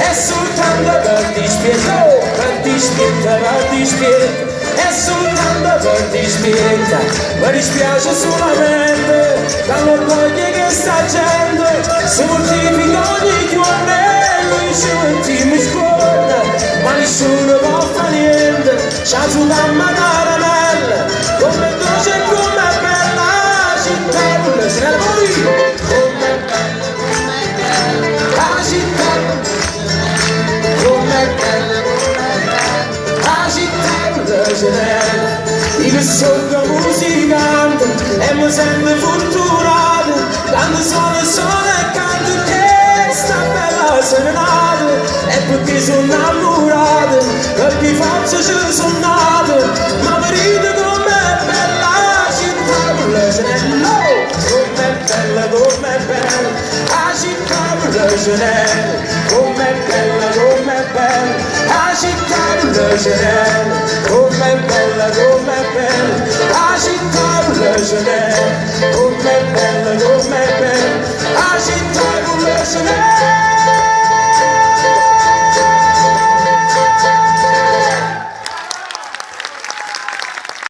è soltanto per dispirta, è soltanto per dispirta, mi dispiace solamente dall'orgoglio che sta gente, si mortifica ogni giorno e lui ci metti mi scorda, ma nessuno può fare niente, c'ha su mamma caramella, come dolce e come bella città, come se ne vuoi, come bella, la città, come bella, la città, come se ne io sono musicante e mi sento fortunato quando sono e canto questa bella serenata e perché sono innamorato perché forse ci sono nato ma vedete com'è bella città con le sorelle com'è bella la città con le sorelle com'è bella la città con le sorelle com'è bella la città con le sorelle com'è bella